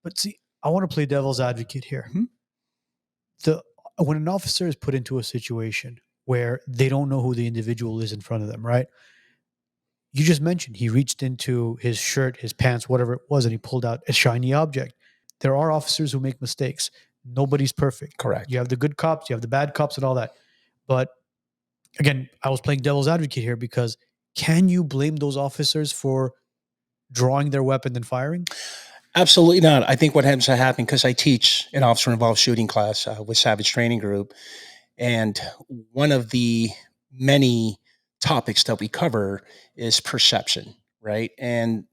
But see, I want to play devil's advocate here. Mhm. When an officer is put into a situation where they don't know who the individual is in front of them, right? You just mentioned he reached into his shirt, his pants, whatever it was, and he pulled out a shiny object. There are officers who make mistakes. Nobody's perfect. Correct. You have the good cops, you have the bad cops, and all that. But again, I was playing devil's advocate here because can you blame those officers for drawing their weapon and firing? Absolutely not. I think what happens to happen, because I teach an officer-involved shooting class with Savage Training Group, and one of the many topics that we cover is perception, right? And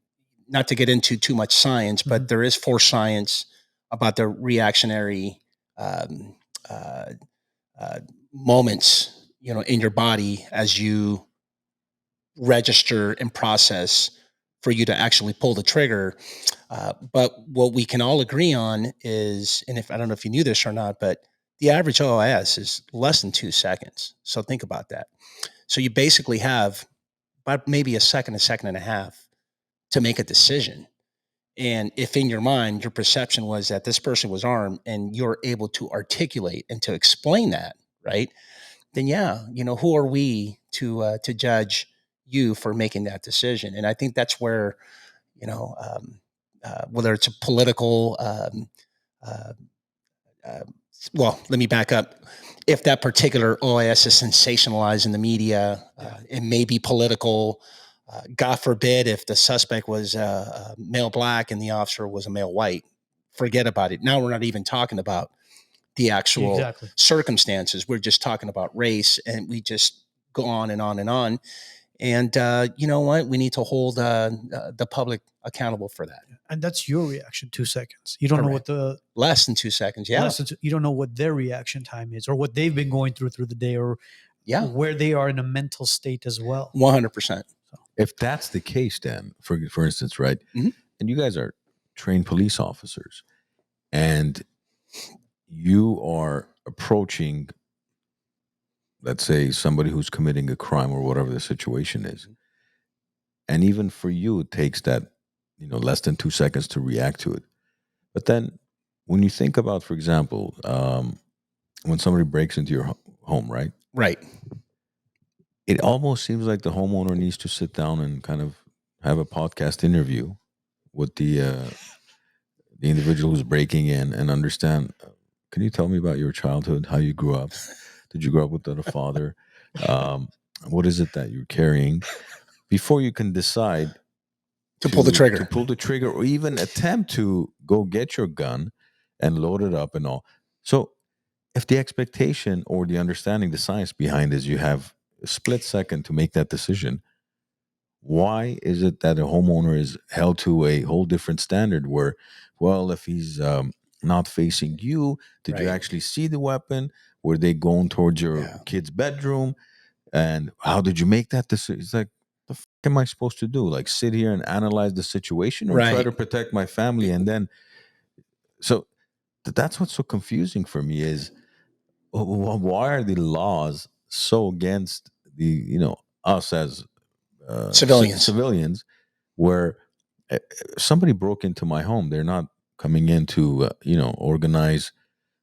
not to get into too much science, but there is force science about the reactionary um, uh, moments, in your body as you register and process for you to actually pull the trigger. But what we can all agree on is, and if I don't know if you knew this or not, but the average OIS is less than 2 seconds. So think about that. So you basically have about maybe a second and a half to make a decision. And if in your mind, your perception was that this person was armed and you're able to articulate and to explain that, right? Then yeah, who are we to judge you for making that decision? And I think that's where, whether it's a political, uh, uh, well, let me back up. If that particular OIS is sensationalized in the media, it may be political. God forbid if the suspect was male black and the officer was a male white. Forget about it. Now we're not even talking about the actual Exactly. circumstances. We're just talking about race, and we just go on and on and on. And you know what? We need to hold the public accountable for that. And that's your reaction, 2 seconds. You don't know what Correct. Less than 2 seconds. Yeah. you don't know what their reaction time is or what they've been going through the day or Yeah. where they are in a mental state as well. 100%. If that's the case, then for instance, right? Mhm. And you guys are trained police officers, and you are approaching, let's say, somebody who's committing a crime or whatever the situation is, and even for you, it takes that less than 2 seconds to react to it. But then, when you think about, for example, when somebody breaks into your home, right? Right. It almost seems like the homeowner needs to sit down and kind of have a podcast interview with the individual who's breaking in and understand. Can you tell me about your childhood? How you grew up? Did you grow up without a father? Um, what is it that you're carrying? Before you can decide To pull the trigger. to pull the trigger, or even attempt to go get your gun and load it up and all. So, if the expectation or the understanding, the science behind is you have a split second to make that decision, why is it that a homeowner is held to a whole different standard where, well, if he's not facing you, did you Right. actually see the weapon? Were they going towards your Yeah. kid's bedroom? And how did you make that decision? It's like, the fuck am I supposed to do? Like sit here and analyze the situation, or try Right. to protect my family? And then, so that's what's so confusing for me is, why are the laws so against the, us as civilians, where somebody broke into my home, they're not coming in to organize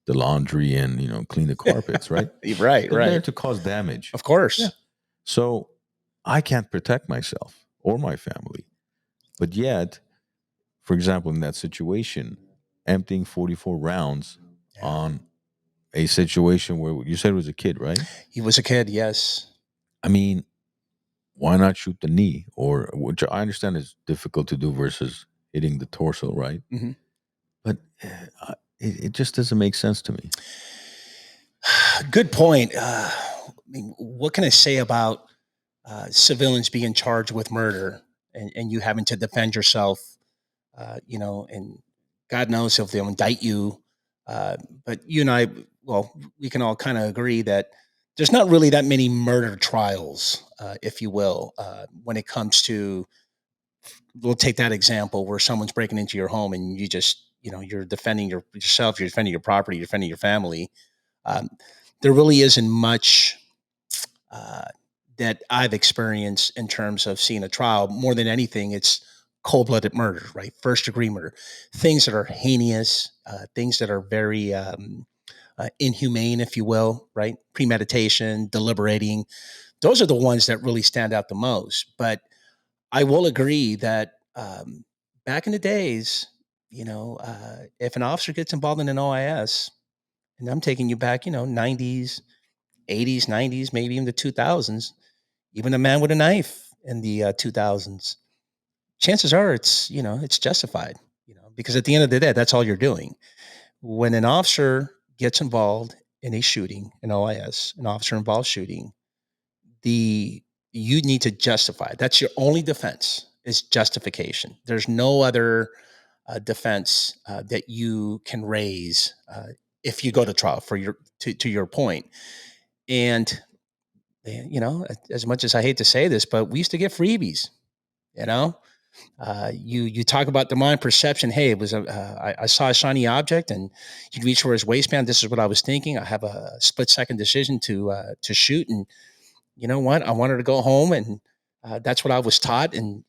the laundry and clean the carpets, right? Right. They're there Right. to cause damage. Of course. Yeah. So I can't protect myself or my family, but yet, for example, in that situation, emptying 44 rounds Yeah. on a situation where you said it was a kid, right? He was a kid. Yes. I mean, why not shoot the knee? Or, which I understand is difficult to do versus hitting the torso, right? Mhm. But it just doesn't make sense to me. Good point. I mean, what can I say about civilians being charged with murder and you having to defend yourself? And God knows if they'll indict you. But you and I, well, we can all kind of agree that there's not really that many murder trials, if you will, when it comes to. We'll take that example where someone's breaking into your home and you just, you're defending yourself, you're defending your property, you're defending your family. Um, there really isn't much uh, that I've experienced in terms of seeing a trial. More than anything, it's cold-blooded murder, right? First-degree murder, things that are heinous, things that are very inhumane, if you will, right? Premeditation, deliberating. Those are the ones that really stand out the most. But I will agree that back in the days, if an officer gets involved in an OIS, and I'm taking you back, 90s, 80s, 90s, maybe even the 2000s, even a man with a knife in the 2000s, chances are it's justified, because at the end of the day, that's all you're doing. When an officer gets involved in a shooting, an OIS, an officer involved shooting, the you need to justify. That's your only defense is justification. There's no other defense that you can raise if you go to trial for to your point. And as much as I hate to say this, but we used to get freebies. You know, you talk about the mind perception. Hey, it was I saw a shiny object, and you reach for his waistband. This is what I was thinking. I have a split second decision to shoot, and you know what? I wanted to go home, and that's what I was taught, and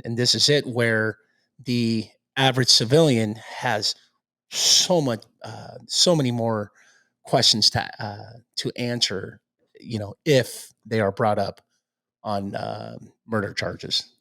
this is it. Where the average civilian has so many more questions to answer. If they are brought up on murder charges.